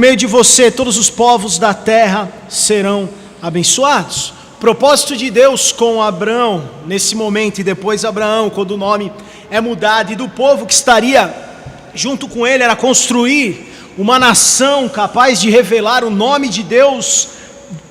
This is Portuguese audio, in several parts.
meio de você todos os povos da terra serão abençoados. O propósito de Deus com Abraão, nesse momento, e depois Abraão, quando o nome é mudado, e do povo que estaria junto com ele, era construir uma nação capaz de revelar o nome de Deus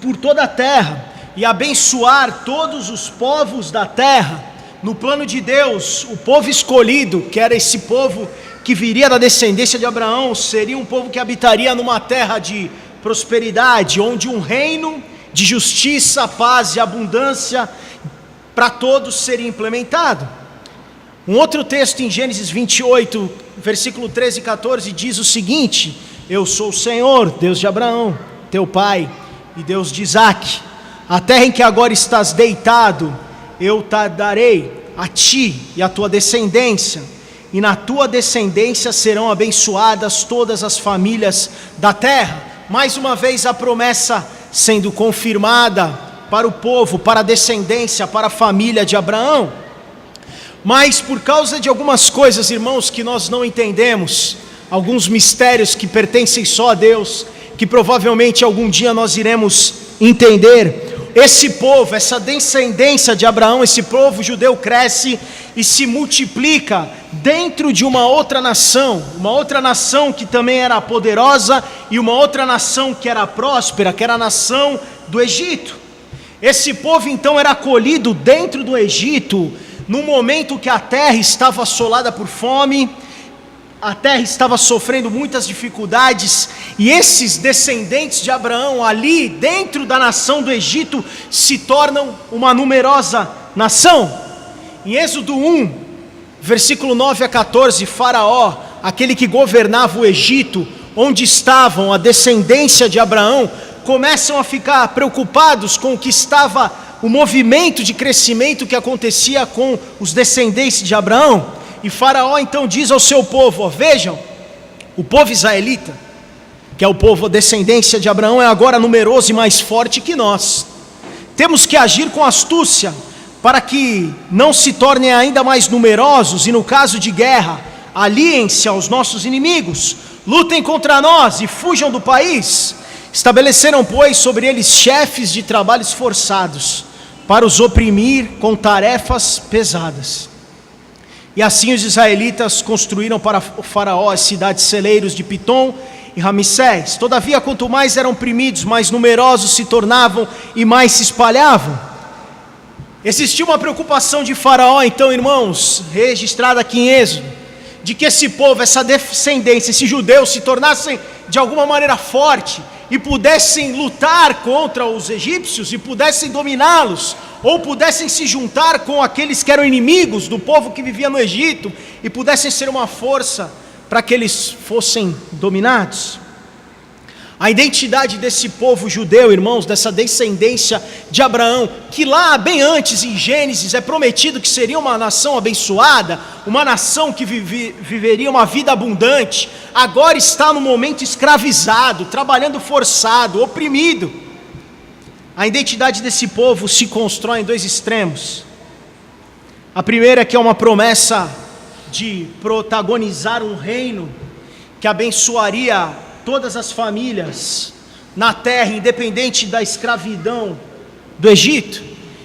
por toda a terra, e abençoar todos os povos da terra. No plano de Deus, o povo escolhido, que era esse povo que viria da descendência de Abraão, seria um povo que habitaria numa terra de prosperidade, onde um reino de justiça, paz e abundância para todos seria implementado. Um outro texto em Gênesis 28, versículo 13 e 14, diz o seguinte: eu sou o Senhor, Deus de Abraão, teu pai, e Deus de Isaque. A terra em que agora estás deitado, eu te darei a ti e a tua descendência, e na tua descendência serão abençoadas todas as famílias da terra. Mais uma vez a promessa sendo confirmada para o povo, para a descendência, para a família de Abraão. Mas por causa de algumas coisas, irmãos, que nós não entendemos, alguns mistérios que pertencem só a Deus, que provavelmente algum dia nós iremos entender, esse povo, essa descendência de Abraão, esse povo judeu cresce e se multiplica dentro de uma outra nação que também era poderosa, e uma outra nação que era próspera, que era a nação do Egito. Esse povo então era acolhido dentro do Egito, no momento que a terra estava assolada por fome, a terra estava sofrendo muitas dificuldades, e esses descendentes de Abraão ali dentro da nação do Egito se tornam uma numerosa nação. Em Êxodo 1, versículo 9 a 14, Faraó, aquele que governava o Egito, onde estavam a descendência de Abraão, começam a ficar preocupados com o que estava, o movimento de crescimento que acontecia com os descendentes de Abraão. E Faraó então diz ao seu povo: vejam, o povo israelita, que é o povo, a descendência de Abraão, é agora numeroso e mais forte que nós. Temos que agir com astúcia, para que não se tornem ainda mais numerosos, e no caso de guerra, aliem-se aos nossos inimigos, lutem contra nós e fujam do país. Estabeleceram, pois, sobre eles chefes de trabalhos forçados, para os oprimir com tarefas pesadas. E assim os israelitas construíram para o faraó as cidades celeiros de Pitom e Ramsés. Todavia, quanto mais eram oprimidos, mais numerosos se tornavam e mais se espalhavam. Existia uma preocupação de Faraó, então, irmãos, registrada aqui em Êxodo, de que esse povo, essa descendência, esses judeus se tornassem de alguma maneira forte e pudessem lutar contra os egípcios e pudessem dominá-los, ou pudessem se juntar com aqueles que eram inimigos do povo que vivia no Egito e pudessem ser uma força para que eles fossem dominados. A identidade desse povo judeu, irmãos, dessa descendência de Abraão, que lá bem antes em Gênesis é prometido que seria uma nação abençoada, uma nação que viveria uma vida abundante, agora está no momento escravizado, trabalhando forçado, oprimido. A identidade desse povo se constrói em dois extremos. A primeira é que é uma promessa de protagonizar um reino que abençoaria todas as famílias na terra, independente da escravidão do Egito.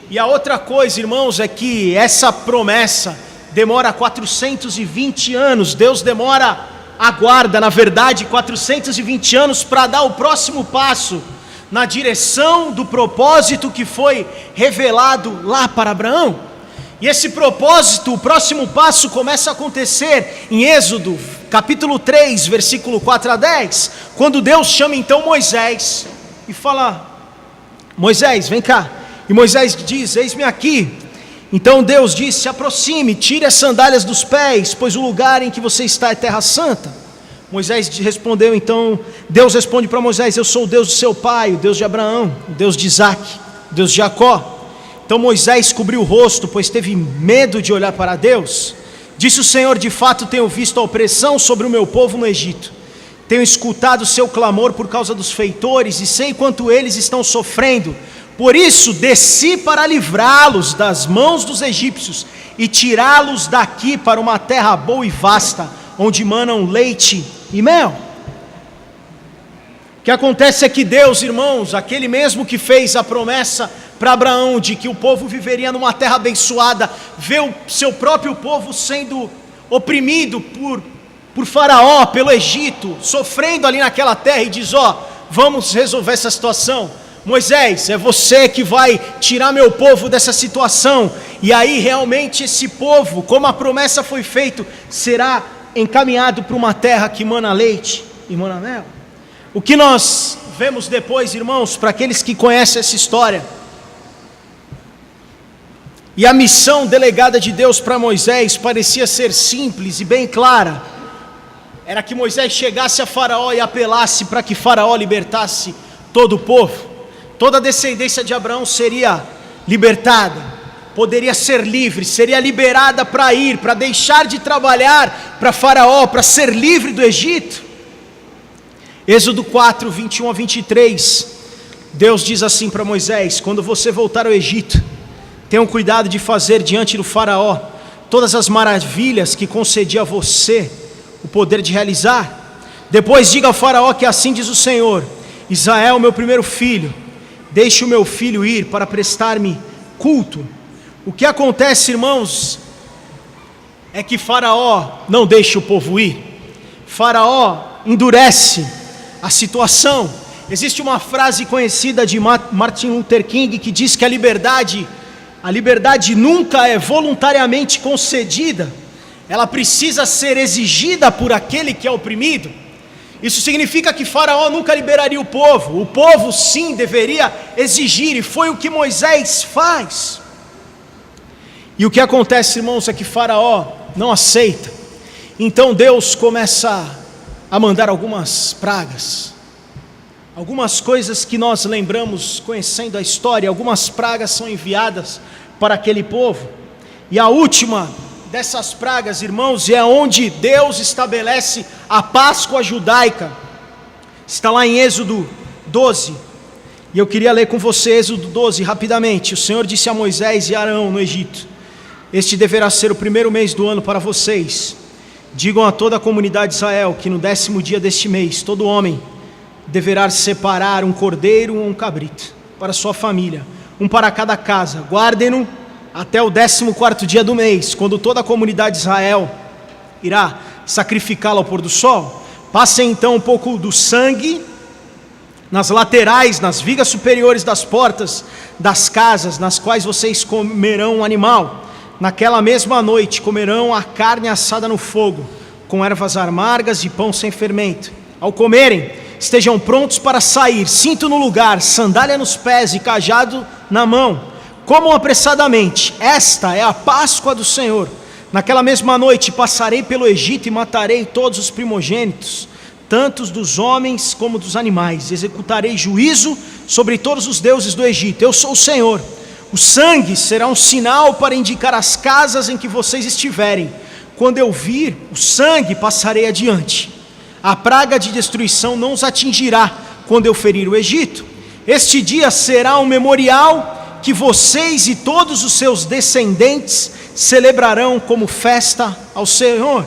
E a outra coisa, irmãos, é que essa promessa demora 420 anos. Deus aguarda, na verdade, 420 anos para dar o próximo passo na direção do propósito que foi revelado lá para Abraão. E esse propósito, o próximo passo, começa a acontecer em Êxodo capítulo 3, versículo 4 a 10, quando Deus chama então Moisés e fala: Moisés, vem cá. E Moisés diz: eis-me aqui. Então Deus disse: se aproxime, tire as sandálias dos pés, pois o lugar em que você está é terra santa. Moisés respondeu, então Deus responde para Moisés: eu sou o Deus do seu pai, o Deus de Abraão, o Deus de Isaque, o Deus de Jacó. Então Moisés cobriu o rosto, pois teve medo de olhar para Deus. Disse o Senhor: de fato tenho visto a opressão sobre o meu povo no Egito, tenho escutado o seu clamor por causa dos feitores, e sei quanto eles estão sofrendo. Por isso desci para livrá-los das mãos dos egípcios e tirá-los daqui para uma terra boa e vasta, onde manam leite e mel. que acontece é que Deus, irmãos, aquele mesmo que fez a promessa para Abraão de que o povo viveria numa terra abençoada, vê o seu próprio povo sendo oprimido por Faraó, pelo Egito, sofrendo ali naquela terra, e diz: vamos resolver essa situação. Moisés, é você que vai tirar meu povo dessa situação. E aí realmente esse povo, como a promessa foi feita, será encaminhado para uma terra que mana leite e mana mel. O que nós vemos depois, irmãos, para aqueles que conhecem essa história, e a missão delegada de Deus para Moisés parecia ser simples e bem clara, era que Moisés chegasse a Faraó e apelasse para que Faraó libertasse todo o povo. Toda a descendência de Abraão seria libertada, poderia ser livre, seria liberada para ir, para deixar de trabalhar para Faraó, para ser livre do Egito. Êxodo 4, 21 a 23, Deus diz assim para Moisés: quando você voltar ao Egito, tenham cuidado de fazer diante do Faraó todas as maravilhas que concedi a você o poder de realizar. Depois diga ao Faraó que assim diz o Senhor: Israel, meu primeiro filho, deixe o meu filho ir para prestar-me culto. O que acontece, irmãos, é que Faraó não deixa o povo ir. Faraó endurece a situação. Existe uma frase conhecida de Martin Luther King que diz que a liberdade nunca é voluntariamente concedida, ela precisa ser exigida por aquele que é oprimido. Isso significa que Faraó nunca liberaria o povo sim deveria exigir, e foi o que Moisés faz. E o que acontece, irmãos, é que Faraó não aceita. Então Deus começa a mandar algumas pragas, algumas coisas que nós lembramos conhecendo a história. Algumas pragas são enviadas para aquele povo, e a última dessas pragas, irmãos, é onde Deus estabelece a Páscoa judaica. Está lá em Êxodo 12, e eu queria ler com você Êxodo 12 rapidamente. O Senhor disse a Moisés e Arão no Egito: este deverá ser o primeiro mês do ano para vocês. Digam a toda a comunidade de Israel que no 10º dia deste mês, todo homem deverá separar um cordeiro ou um cabrito para sua família, um para cada casa. Guardem-no até o 14º dia do mês, quando toda a comunidade de Israel irá sacrificá-lo ao pôr do sol. Passem então um pouco do sangue nas laterais, nas vigas superiores das portas das casas nas quais vocês comerão o animal. Naquela mesma noite comerão a carne assada no fogo, com ervas amargas e pão sem fermento. Ao comerem, estejam prontos para sair, cinto no lugar, sandália nos pés e cajado na mão. Comam apressadamente, esta é a Páscoa do Senhor. Naquela mesma noite passarei pelo Egito e matarei todos os primogênitos, tanto os dos homens como dos animais. Executarei juízo sobre todos os deuses do Egito. Eu sou o Senhor. O sangue será um sinal para indicar as casas em que vocês estiverem. Quando eu vir o sangue, passarei adiante. A praga de destruição não os atingirá quando eu ferir o Egito. Este dia será um memorial que vocês e todos os seus descendentes celebrarão como festa ao Senhor.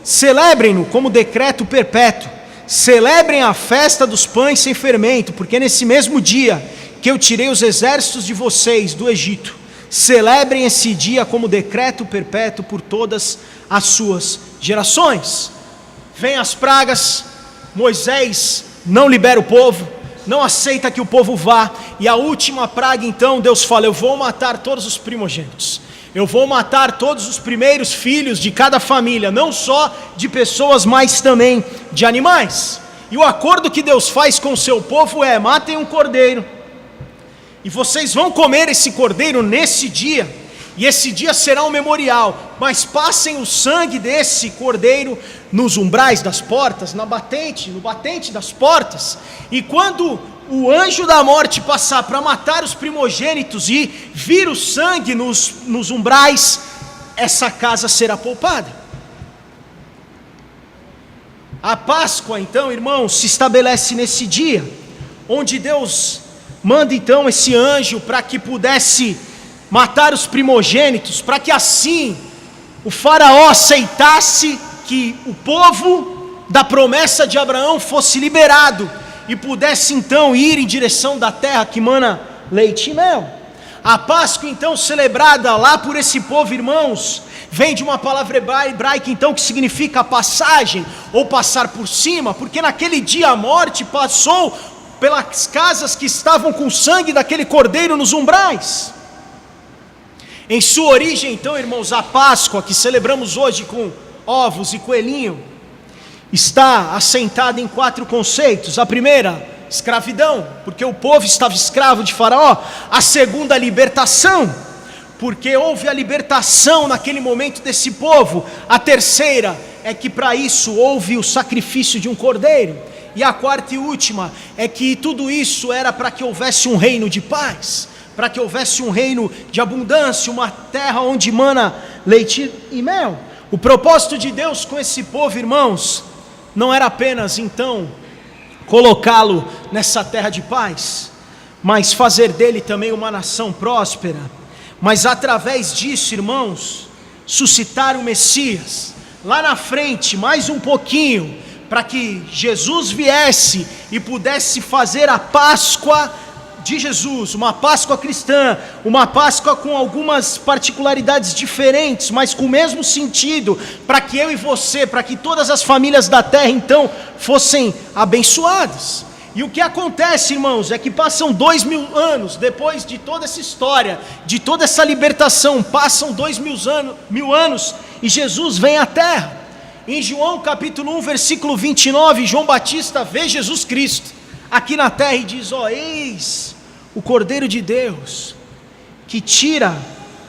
Celebrem-no como decreto perpétuo. Celebrem a festa dos pães sem fermento, porque nesse mesmo dia que eu tirei os exércitos de vocês do Egito, celebrem esse dia como decreto perpétuo por todas as suas gerações. Vêm as pragas, Moisés não libera o povo, não aceita que o povo vá, e a última praga então, Deus fala: eu vou matar todos os primogênitos, eu vou matar todos os primeiros filhos de cada família, não só de pessoas, mas também de animais. E o acordo que Deus faz com o seu povo é: matem um cordeiro, e vocês vão comer esse cordeiro nesse dia, e esse dia será um memorial, mas passem o sangue desse cordeiro nos umbrais das portas, no batente das portas, e quando o anjo da morte passar para matar os primogênitos e vir o sangue nos umbrais, essa casa será poupada. A Páscoa então, irmãos, se estabelece nesse dia, onde Deus manda então esse anjo para que pudesse matar os primogênitos, para que assim o Faraó aceitasse que o povo da promessa de Abraão fosse liberado, e pudesse então ir em direção da terra que mana leite e mel. A Páscoa então celebrada lá por esse povo, irmãos, vem de uma palavra hebraica então que significa passagem ou passar por cima, porque naquele dia a morte passou pelas casas que estavam com o sangue daquele cordeiro nos umbrais. Em sua origem então, irmãos, a Páscoa que celebramos hoje com ovos e coelhinho está assentada em 4 conceitos. A primeira, escravidão, porque o povo estava escravo de Faraó. A segunda, libertação, porque houve a libertação naquele momento desse povo. A terceira é que para isso houve o sacrifício de um cordeiro. E a quarta e última é que tudo isso era para que houvesse um reino de paz, para que houvesse um reino de abundância, uma terra onde mana leite e mel. O propósito de Deus com esse povo, irmãos, não era apenas então colocá-lo nessa terra de paz, mas fazer dele também uma nação próspera, mas através disso, irmãos, suscitar o Messias lá na frente, mais um pouquinho, para que Jesus viesse e pudesse fazer a Páscoa de Jesus, uma Páscoa cristã, uma Páscoa com algumas particularidades diferentes, mas com o mesmo sentido, para que eu e você, para que todas as famílias da terra então fossem abençoadas. E o que acontece, irmãos, é que passam 2000 anos, depois de toda essa história, de toda essa libertação, passam 2000 anos, e Jesus vem à terra. Em João capítulo 1, versículo 29, João Batista vê Jesus Cristo aqui na terra e diz: ó, eis o Cordeiro de Deus, que tira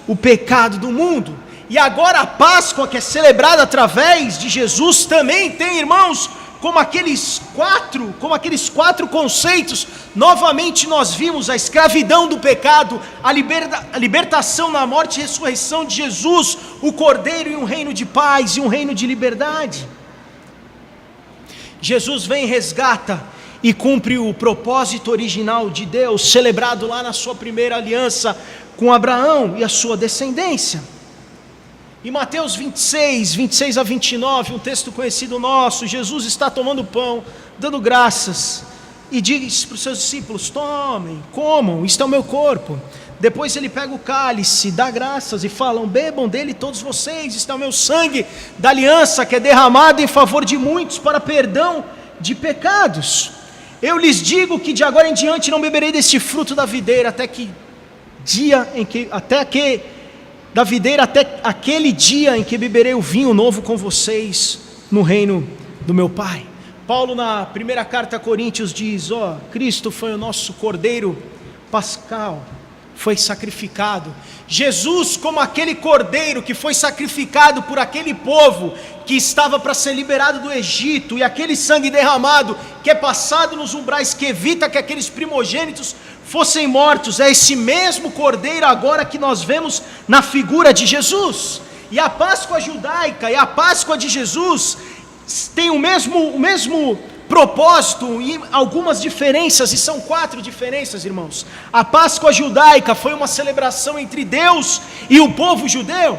o pecado do mundo. E agora a Páscoa, que é celebrada através de Jesus, também tem, irmãos, como aqueles quatro conceitos. Novamente nós vimos a escravidão do pecado, a libertação na morte e ressurreição de Jesus, o Cordeiro, e um reino de paz e um reino de liberdade. Jesus vem e resgata e cumpre o propósito original de Deus, celebrado lá na sua primeira aliança com Abraão e a sua descendência. Em Mateus 26 a 29, um texto conhecido nosso, Jesus está tomando pão, dando graças, e diz para os seus discípulos: tomem, comam, isto é o meu corpo. Depois ele pega o cálice, dá graças e falam: bebam dele todos vocês, isto é o meu sangue da aliança, que é derramado em favor de muitos para perdão de pecados. Eu lhes digo que de agora em diante não beberei deste fruto da videira até aquele dia em que beberei o vinho novo com vocês no reino do meu Pai. Paulo, na primeira carta a Coríntios, diz: ó, Cristo foi o nosso Cordeiro Pascal, foi sacrificado. Jesus, como aquele cordeiro que foi sacrificado por aquele povo que estava para ser liberado do Egito, e aquele sangue derramado que é passado nos umbrais, que evita que aqueles primogênitos fossem mortos, é esse mesmo cordeiro agora que nós vemos na figura de Jesus. E a Páscoa judaica e a Páscoa de Jesus tem o mesmo propósito e algumas diferenças, e são 4 diferenças, irmãos. A Páscoa judaica foi uma celebração entre Deus e o povo judeu.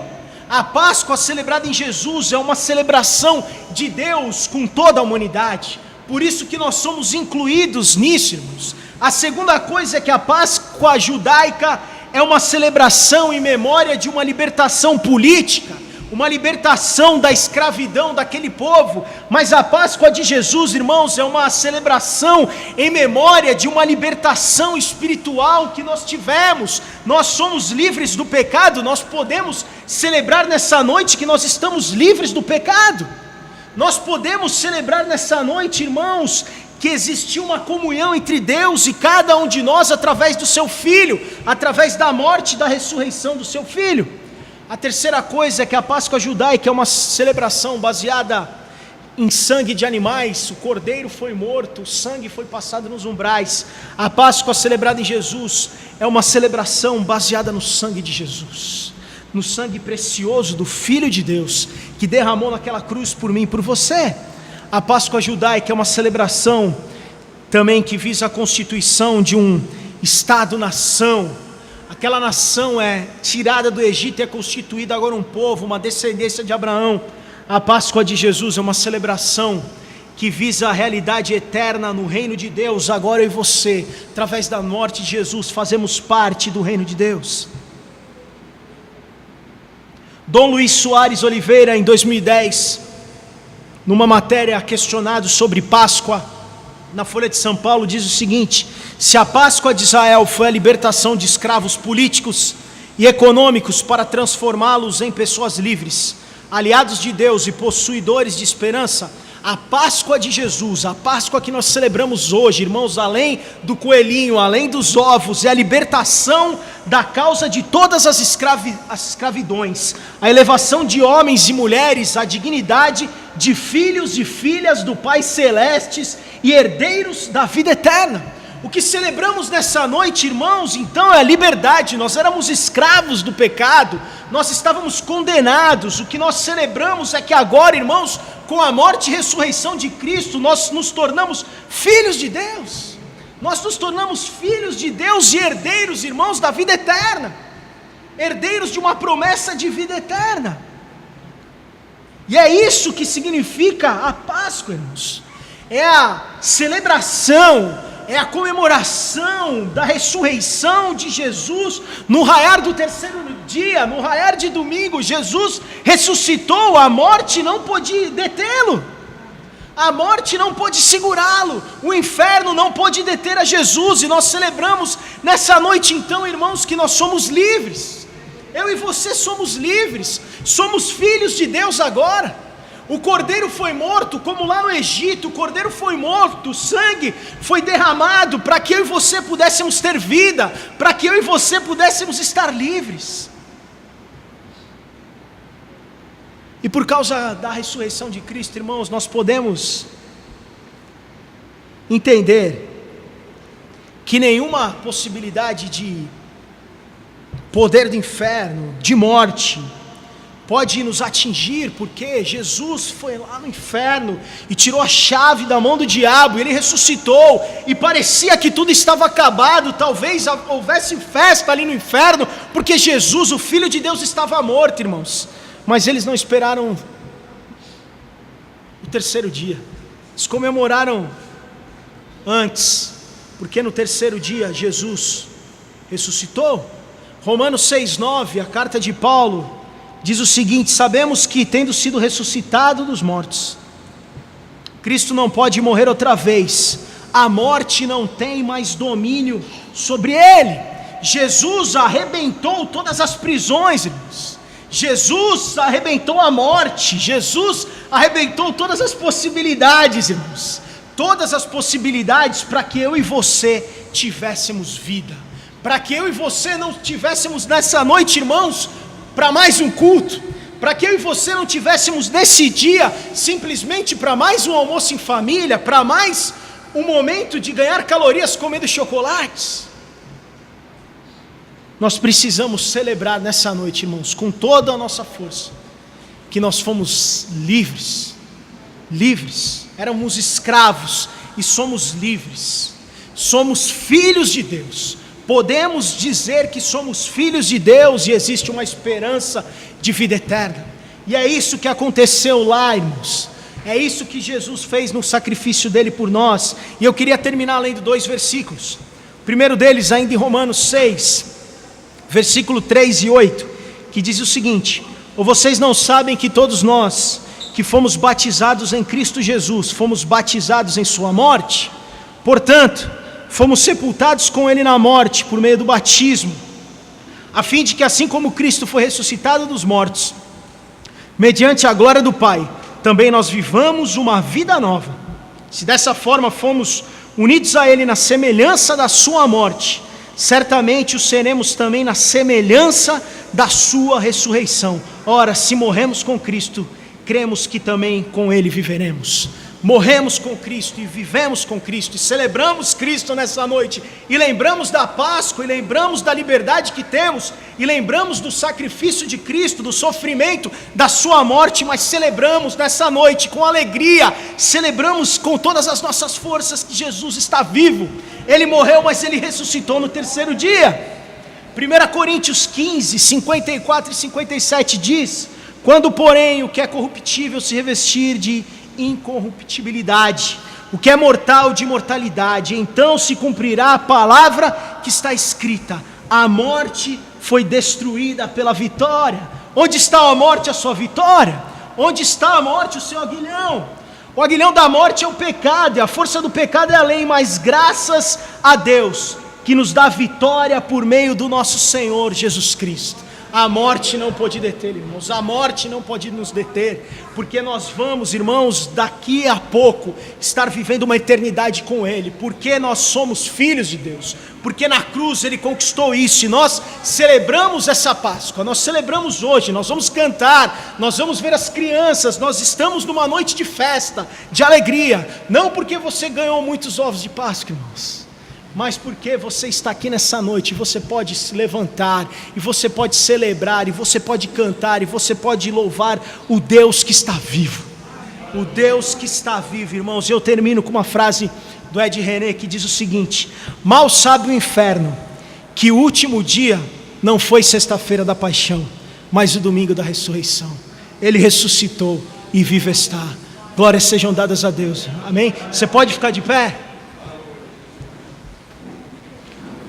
A Páscoa celebrada em Jesus é uma celebração de Deus com toda a humanidade, por isso que nós somos incluídos nisso, irmãos. A segunda coisa é que a Páscoa judaica é uma celebração em memória de uma libertação política, uma libertação da escravidão daquele povo. Mas a Páscoa de Jesus, irmãos, é uma celebração em memória de uma libertação espiritual que nós tivemos. Nós somos livres do pecado, nós podemos celebrar nessa noite que nós estamos livres do pecado. Nós podemos celebrar nessa noite, irmãos, que existiu uma comunhão entre Deus e cada um de nós através do seu Filho, através da morte e da ressurreição do seu Filho. A terceira coisa é que a Páscoa judaica é uma celebração baseada em sangue de animais. O cordeiro foi morto, o sangue foi passado nos umbrais. A Páscoa celebrada em Jesus é uma celebração baseada no sangue de Jesus, no sangue precioso do Filho de Deus, que derramou naquela cruz por mim e por você. A Páscoa judaica é uma celebração também que visa a constituição de um Estado-nação. Aquela nação é tirada do Egito e é constituída agora um povo, uma descendência de Abraão. A Páscoa de Jesus é uma celebração que visa a realidade eterna no reino de Deus. Agora eu e você, através da morte de Jesus, fazemos parte do reino de Deus. Dom Luiz Soares Oliveira, em 2010, numa matéria questionado sobre Páscoa, na Folha de São Paulo, diz o seguinte: se a Páscoa de Israel foi a libertação de escravos políticos e econômicos para transformá-los em pessoas livres, aliados de Deus e possuidores de esperança, a Páscoa de Jesus, a Páscoa que nós celebramos hoje, irmãos, além do coelhinho, além dos ovos, é a libertação da causa de todas as escravidões, a elevação de homens e mulheres à dignidade de filhos e filhas do Pai Celestes e herdeiros da vida eterna. O que celebramos nessa noite, irmãos, então é a liberdade. Nós éramos escravos do pecado, nós estávamos condenados. O que nós celebramos é que agora, irmãos, com a morte e ressurreição de Cristo, nós nos tornamos filhos de Deus. Nós nos tornamos filhos de Deus e herdeiros, irmãos, da vida eterna, herdeiros de uma promessa de vida eterna. E é isso que significa a Páscoa, irmãos. É a celebração, é a comemoração da ressurreição de Jesus. No raiar do terceiro dia, no raiar de domingo, Jesus ressuscitou. A morte não pôde detê-lo, a morte não pôde segurá-lo, o inferno não pôde deter a Jesus. E nós celebramos nessa noite então, irmãos, que nós somos livres. Eu e você somos livres, somos filhos de Deus agora. O cordeiro foi morto, como lá no Egito, o cordeiro foi morto, o sangue foi derramado para que eu e você pudéssemos ter vida, para que eu e você pudéssemos estar livres. E por causa da ressurreição de Cristo, irmãos, nós podemos entender que nenhuma possibilidade de poder do inferno, de morte, pode nos atingir, porque Jesus foi lá no inferno e tirou a chave da mão do diabo. Ele ressuscitou e parecia que tudo estava acabado. Talvez houvesse festa ali no inferno, porque Jesus, o Filho de Deus, estava morto, irmãos. Mas eles não esperaram o terceiro dia, eles comemoraram antes, porque no terceiro dia Jesus ressuscitou. Romanos 6,9, a carta de Paulo, diz o seguinte: sabemos que, tendo sido ressuscitado dos mortos, Cristo não pode morrer outra vez, a morte não tem mais domínio sobre ele. Jesus arrebentou todas as prisões, irmãos. Jesus arrebentou a morte, Jesus arrebentou todas as possibilidades, irmãos, todas as possibilidades para que eu e você tivéssemos vida, para que eu e você não tivéssemos nessa noite, irmãos, para mais um culto, para que eu e você não tivéssemos nesse dia simplesmente para mais um almoço em família, para mais um momento de ganhar calorias comendo chocolates. Nós precisamos celebrar nessa noite, irmãos, com toda a nossa força, que nós fomos livres, éramos escravos e somos livres, somos filhos de Deus. Podemos dizer que somos filhos de Deus e existe uma esperança de vida eterna. E é isso que aconteceu lá, irmãos. É isso que Jesus fez no sacrifício dele por nós. E eu queria terminar lendo 2 versículos. O primeiro deles, ainda em Romanos 6, versículo 3 e 8, que diz o seguinte: ou vocês não sabem que todos nós que fomos batizados em Cristo Jesus, fomos batizados em sua morte? Portanto, fomos sepultados com ele na morte por meio do batismo, a fim de que, assim como Cristo foi ressuscitado dos mortos, mediante a glória do Pai, também nós vivamos uma vida nova. Se dessa forma fomos unidos a ele na semelhança da sua morte, certamente o seremos também na semelhança da sua ressurreição. Ora, se morremos com Cristo, cremos que também com ele viveremos. Morremos com Cristo e vivemos com Cristo, e celebramos Cristo nessa noite, e lembramos da Páscoa, e lembramos da liberdade que temos, e lembramos do sacrifício de Cristo, do sofrimento, da sua morte, mas celebramos nessa noite com alegria, celebramos com todas as nossas forças que Jesus está vivo. Ele morreu, mas ele ressuscitou no terceiro dia. 1 Coríntios 15, 54 e 57 diz: quando porém o que é corruptível se revestir de incorruptibilidade, o que é mortal de imortalidade. Então se cumprirá a palavra que está escrita: a morte foi destruída pela vitória. Onde está a morte, a sua vitória? Onde está a morte, o seu aguilhão? O aguilhão da morte é o pecado, e a força do pecado é a lei, mas graças a Deus que nos dá vitória por meio do nosso Senhor Jesus Cristo. A morte não pode deter, irmãos, a morte não pode nos deter, porque nós vamos, irmãos, daqui a pouco estar vivendo uma eternidade com Ele, porque nós somos filhos de Deus, porque na cruz Ele conquistou isso, e nós celebramos essa Páscoa, nós celebramos hoje, nós vamos cantar, nós vamos ver as crianças, nós estamos numa noite de festa, de alegria, não porque você ganhou muitos ovos de Páscoa, irmãos, mas porque você está aqui nessa noite, você pode se levantar, e você pode celebrar, e você pode cantar, e você pode louvar o Deus que está vivo, o Deus que está vivo, irmãos. Eu termino com uma frase do Ed René que diz o seguinte: mal sabe o inferno que o último dia não foi sexta-feira da paixão, mas o domingo da ressurreição. Ele ressuscitou e vivo está. Glórias sejam dadas a Deus, amém? Você pode ficar de pé?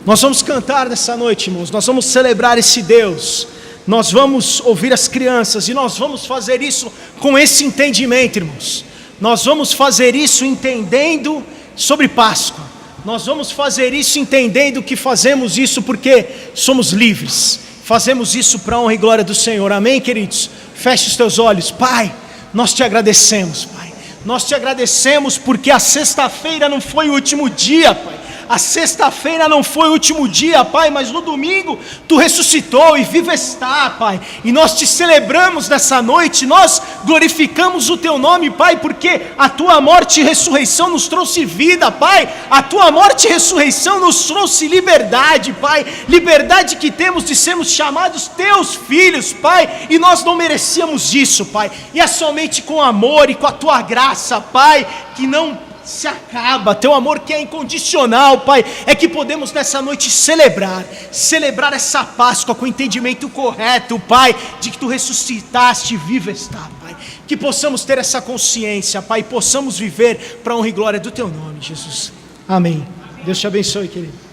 Nós vamos cantar nessa noite, irmãos, nós vamos celebrar esse Deus, nós vamos ouvir as crianças, e nós vamos fazer isso com esse entendimento, irmãos. Nós vamos fazer isso entendendo sobre Páscoa, nós vamos fazer isso entendendo que fazemos isso porque somos livres, fazemos isso para a honra e glória do Senhor, amém, queridos? Feche os teus olhos. Pai, nós te agradecemos, Pai, nós te agradecemos porque a sexta-feira não foi o último dia, Pai. A sexta-feira não foi o último dia, Pai, mas no domingo Tu ressuscitou e vivo está, Pai, e nós Te celebramos nessa noite, nós glorificamos o Teu nome, Pai, porque a Tua morte e ressurreição nos trouxe vida, Pai, a Tua morte e ressurreição nos trouxe liberdade, Pai, liberdade que temos de sermos chamados Teus filhos, Pai, e nós não merecíamos isso, Pai, e é somente com amor e com a Tua graça, Pai, que não se acaba, Teu amor que é incondicional, Pai, é que podemos nessa noite celebrar essa Páscoa com o entendimento correto, Pai, de que Tu ressuscitaste, vivo está, Pai, que possamos ter essa consciência, Pai, e possamos viver para a honra e glória do Teu nome, Jesus, amém. Deus te abençoe, querido.